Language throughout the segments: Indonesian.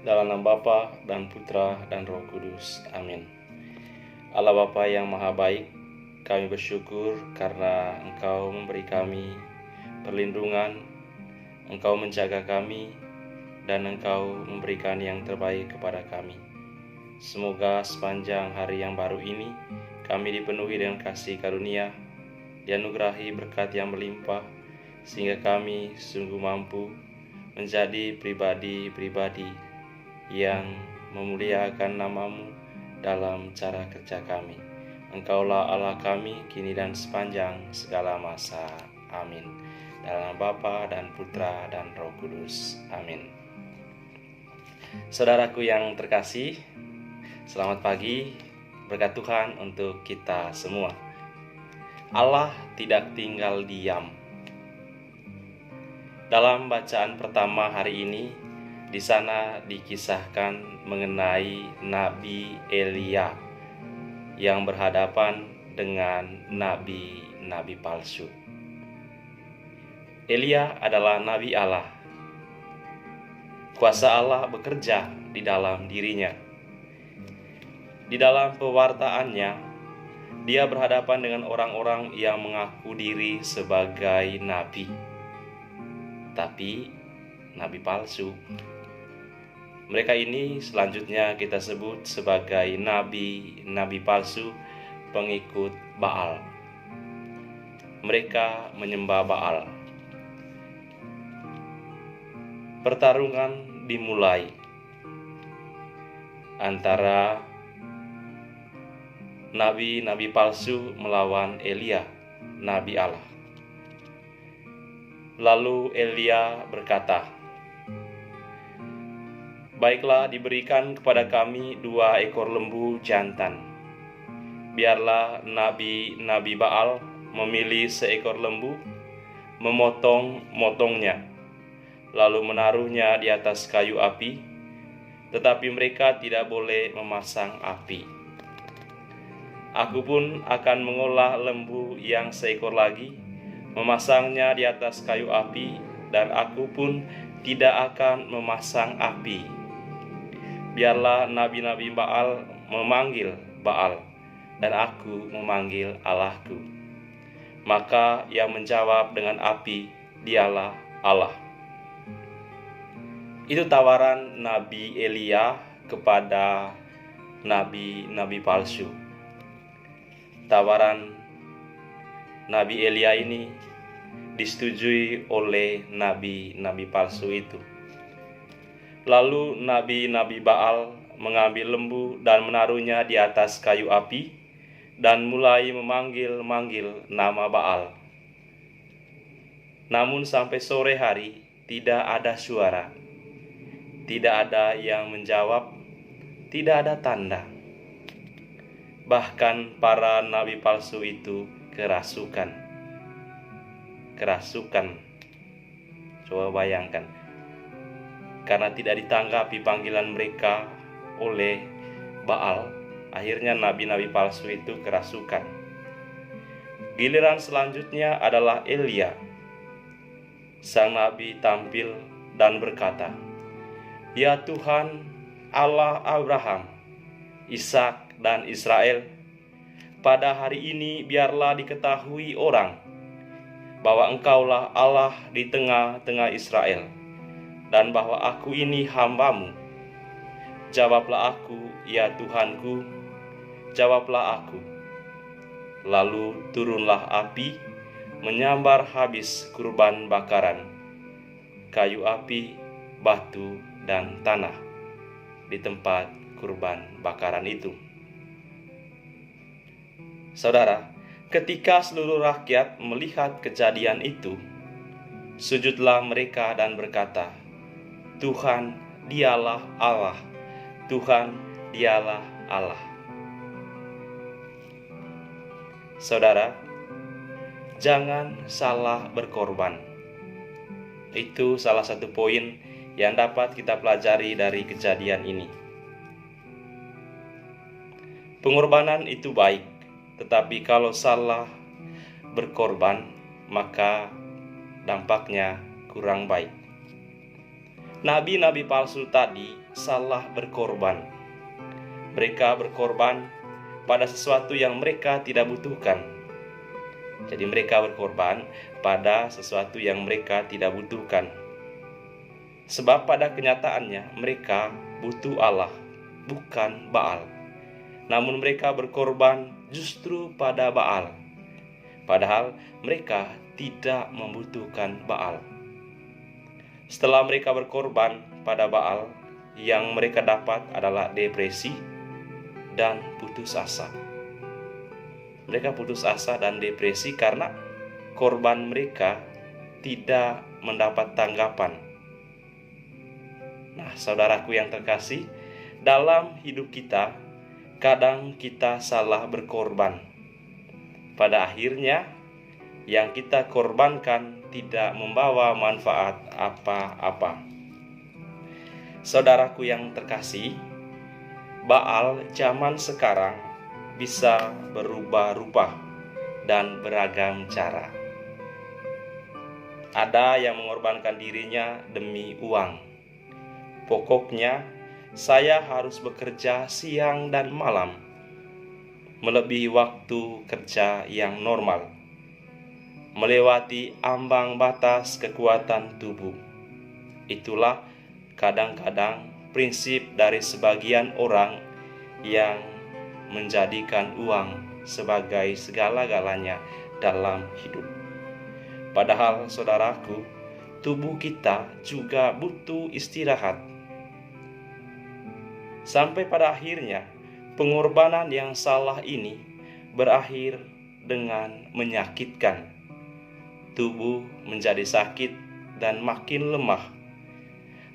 Dalam nama Bapa dan Putra dan Roh Kudus. Amin. Allah Bapa yang Maha Baik, kami bersyukur karena Engkau memberi kami perlindungan, Engkau menjaga kami, dan Engkau memberikan yang terbaik kepada kami. Semoga sepanjang hari yang baru ini kami dipenuhi dengan kasih karunia, dianugerahi berkat yang melimpah, sehingga kami sungguh mampu menjadi pribadi-pribadi yang memuliakan nama-Mu dalam cara kerja kami. Engkaulah Allah kami, kini dan sepanjang segala masa. Amin. Dalam nama Bapa dan Putra dan Roh Kudus. Amin. Saudaraku yang terkasih, selamat pagi, berkat Tuhan untuk kita semua. Allah tidak tinggal diam. Dalam bacaan pertama hari ini, di sana dikisahkan mengenai Nabi Elia yang berhadapan dengan nabi-nabi palsu. Elia adalah nabi Allah. Kuasa Allah bekerja di dalam dirinya. Di dalam pewartaannya, dia berhadapan dengan orang-orang yang mengaku diri sebagai nabi, tapi nabi palsu. Mereka ini selanjutnya kita sebut sebagai nabi palsu, pengikut Baal. Mereka menyembah Baal. Pertarungan dimulai antara nabi palsu melawan Elia, nabi Allah. Lalu Elia berkata, "Baiklah, diberikan kepada kami 2 ekor lembu jantan. Biarlah nabi Baal memilih seekor lembu, memotong-motongnya, lalu menaruhnya di atas kayu api, tetapi mereka tidak boleh memasang api. Aku pun akan mengolah lembu yang seekor lagi, memasangnya di atas kayu api, dan aku pun tidak akan memasang api. Biarlah nabi-nabi Baal memanggil Baal, dan aku memanggil Allahku." Maka ia menjawab dengan api, "Dialah Allah." Itu tawaran Nabi Elia kepada nabi-nabi palsu. Tawaran Nabi Elia ini disetujui oleh nabi-nabi palsu itu. Lalu nabi-nabi Baal mengambil lembu dan menaruhnya di atas kayu api dan mulai memanggil-manggil nama Baal. Namun sampai sore hari tidak ada suara, tidak ada yang menjawab, tidak ada tanda. Bahkan para nabi palsu itu kerasukan. Coba bayangkan. Karena tidak ditanggapi panggilan mereka oleh Baal, akhirnya nabi-nabi palsu itu kerasukan. Giliran selanjutnya adalah Elia. Sang nabi tampil dan berkata, "Ya Tuhan, Allah Abraham, Ishak dan Israel, pada hari ini biarlah diketahui orang bahwa Engkaulah Allah di tengah-tengah Israel, dan bahwa aku ini hamba-Mu. Jawablah aku, ya Tuhanku, jawablah aku." Lalu turunlah api, menyambar habis kurban bakaran, kayu api, batu, dan tanah di tempat kurban bakaran itu. Saudara, ketika seluruh rakyat melihat kejadian itu, sujudlah mereka dan berkata, "Tuhan, dialah Allah. Tuhan, dialah Allah." Saudara, jangan salah berkorban. Itu salah satu poin yang dapat kita pelajari dari kejadian ini. Pengorbanan itu baik, tetapi kalau salah berkorban, maka dampaknya kurang baik. Nabi-nabi palsu tadi salah berkorban. Mereka berkorban pada sesuatu yang mereka tidak butuhkan. Jadi mereka berkorban pada sesuatu yang mereka tidak butuhkan. Sebab pada kenyataannya mereka butuh Allah, bukan Baal. Namun mereka berkorban justru pada Baal. Padahal mereka tidak membutuhkan Baal. Setelah mereka berkorban pada Baal, yang mereka dapat adalah depresi dan putus asa. Mereka putus asa dan depresi karena korban mereka tidak mendapat tanggapan. Nah, saudaraku yang terkasih, dalam hidup kita, kadang kita salah berkorban. Pada akhirnya, yang kita korbankan tidak membawa manfaat apa-apa. Saudaraku yang terkasih, Baal zaman sekarang bisa berubah rupa dan beragam cara. Ada yang mengorbankan dirinya demi uang. Pokoknya, saya harus bekerja siang dan malam, melebihi waktu kerja yang normal, melewati ambang batas kekuatan tubuh. Itulah kadang-kadang prinsip dari sebagian orang yang menjadikan uang sebagai segala-galanya dalam hidup. Padahal saudaraku, tubuh kita juga butuh istirahat. Sampai pada akhirnya, pengorbanan yang salah ini berakhir dengan menyakitkan. Tubuh menjadi sakit dan makin lemah.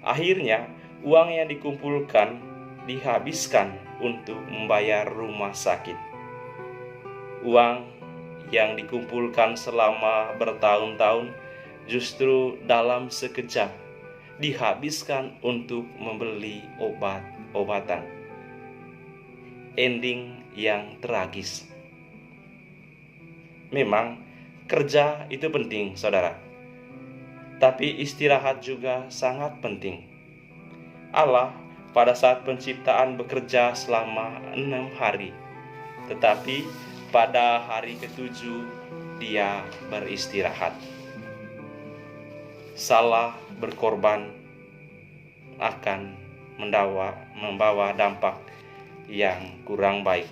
Akhirnya, uang yang dikumpulkan dihabiskan untuk membayar rumah sakit. Uang yang dikumpulkan selama bertahun-tahun justru dalam sekejap dihabiskan untuk membeli obat-obatan. Ending yang tragis. Memang kerja itu penting, saudara. Tapi istirahat juga sangat penting. Allah pada saat penciptaan bekerja selama 6 hari. Tetapi pada hari ke-7 dia beristirahat. Salah berkorban akan membawa dampak yang kurang baik.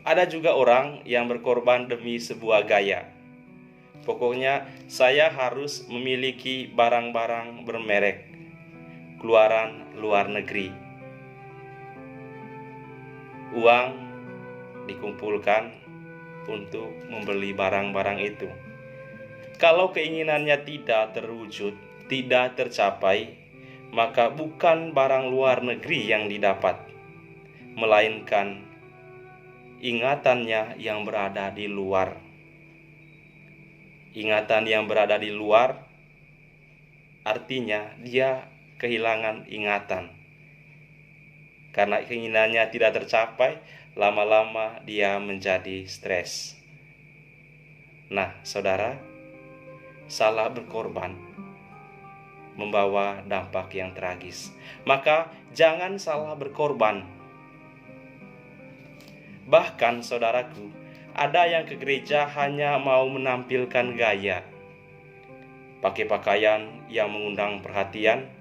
Ada juga orang yang berkorban demi sebuah gaya. Pokoknya saya harus memiliki barang-barang bermerek, keluaran luar negeri. Uang dikumpulkan untuk membeli barang-barang itu. Kalau keinginannya tidak terwujud, tidak tercapai, maka bukan barang luar negeri yang didapat, melainkan ingatannya yang berada di luar. Ingatan yang berada di luar artinya dia kehilangan ingatan. Karena keinginannya tidak tercapai, lama-lama dia menjadi stres. Nah, saudara, salah berkorban membawa dampak yang tragis. Maka jangan salah berkorban. Bahkan saudaraku, ada yang ke gereja hanya mau menampilkan gaya, pakai pakaian yang mengundang perhatian,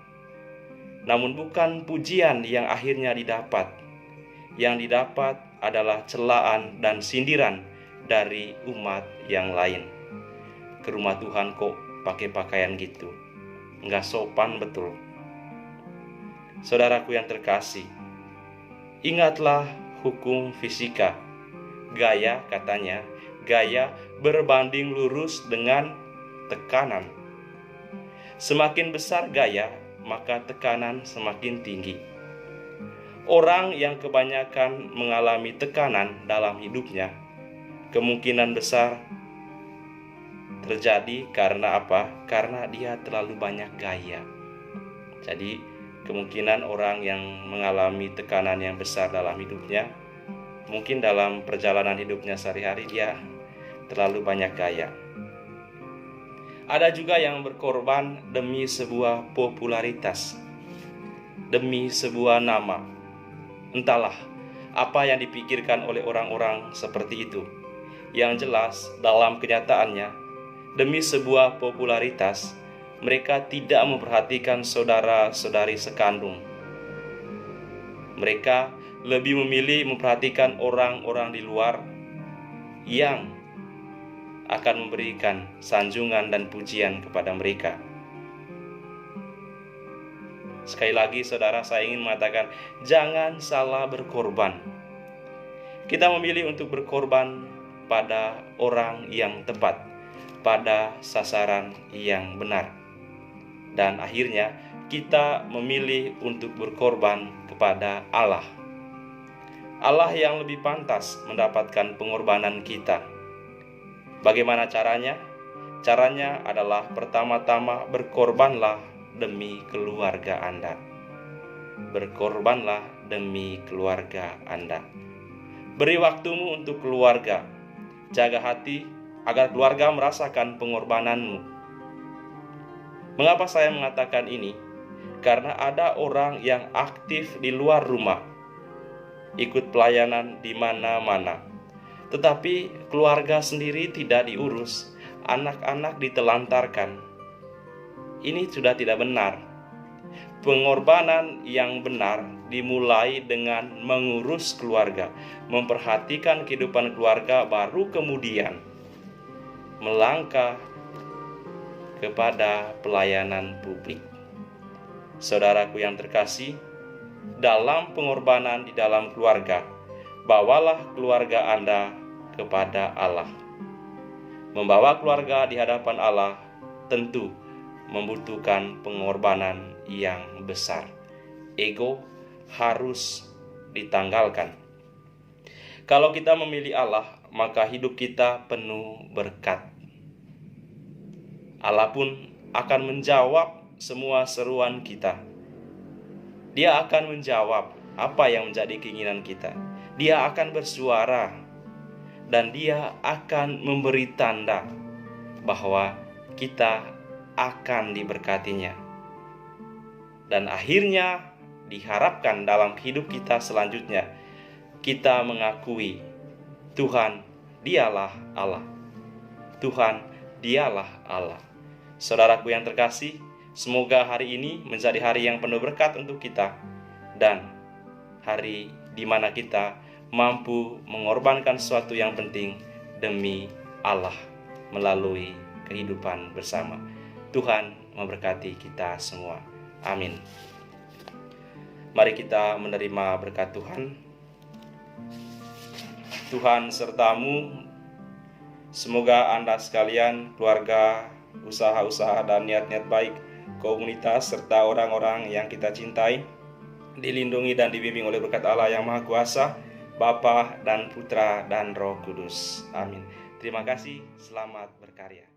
namun bukan pujian yang akhirnya didapat. Yang didapat adalah celaan dan sindiran dari umat yang lain. Ke rumah Tuhan kok pakai pakaian gitu, nggak sopan betul. Saudaraku yang terkasih, ingatlah hukum fisika. Gaya, katanya, gaya berbanding lurus dengan tekanan. Semakin besar gaya, maka tekanan semakin tinggi. Orang yang kebanyakan mengalami tekanan dalam hidupnya, kemungkinan besar terjadi karena apa? Karena dia terlalu banyak gaya. Jadi, kemungkinan orang yang mengalami tekanan yang besar dalam hidupnya, mungkin dalam perjalanan hidupnya sehari-hari dia terlalu banyak gaya. Ada juga yang berkorban demi sebuah popularitas, demi sebuah nama. Entahlah apa yang dipikirkan oleh orang-orang seperti itu. Yang jelas dalam kenyataannya, demi sebuah popularitas, mereka tidak memperhatikan saudara-saudari sekandung. Mereka lebih memilih memperhatikan orang-orang di luar yang akan memberikan sanjungan dan pujian kepada mereka. Sekali lagi saudara, saya ingin mengatakan, jangan salah berkorban. Kita memilih untuk berkorban pada orang yang tepat, pada sasaran yang benar. Dan akhirnya kita memilih untuk berkorban kepada Allah. Allah yang lebih pantas mendapatkan pengorbanan kita. Bagaimana caranya? Caranya adalah pertama-tama berkorbanlah demi keluarga Anda. Berkorbanlah demi keluarga Anda. Beri waktumu untuk keluarga. Jaga hati agar keluarga merasakan pengorbananmu. Mengapa saya mengatakan ini? Karena ada orang yang aktif di luar rumah, ikut pelayanan di mana-mana, tetapi keluarga sendiri tidak diurus, anak-anak ditelantarkan. Ini sudah tidak benar. Pengorbanan yang benar dimulai dengan mengurus keluarga, memperhatikan kehidupan keluarga, baru kemudian melangkah kepada pelayanan publik. Saudaraku yang terkasih, dalam pengorbanan di dalam keluarga, bawalah keluarga Anda kepada Allah. Membawa keluarga di hadapan Allah tentu membutuhkan pengorbanan yang besar. Ego harus ditanggalkan. Kalau kita memilih Allah, maka hidup kita penuh berkat. Allah pun akan menjawab semua seruan kita. Dia akan menjawab apa yang menjadi keinginan kita. Dia akan bersuara dan dia akan memberi tanda bahwa kita akan diberkatinya. Dan akhirnya diharapkan dalam hidup kita selanjutnya, kita mengakui Tuhan, dialah Allah. Tuhan, dialah Allah. Saudaraku yang terkasih, semoga hari ini menjadi hari yang penuh berkat untuk kita, dan hari di mana kita mampu mengorbankan sesuatu yang penting demi Allah melalui kehidupan bersama. Tuhan memberkati kita semua. Amin. Mari kita menerima berkat Tuhan. Tuhan sertamu. Semoga Anda sekalian, keluarga, usaha-usaha dan niat-niat baik, komunitas, serta orang-orang yang kita cintai, dilindungi dan dibimbing oleh berkat Allah yang Maha Kuasa, Bapa dan Putra dan Roh Kudus. Amin. Terima kasih, selamat berkarya.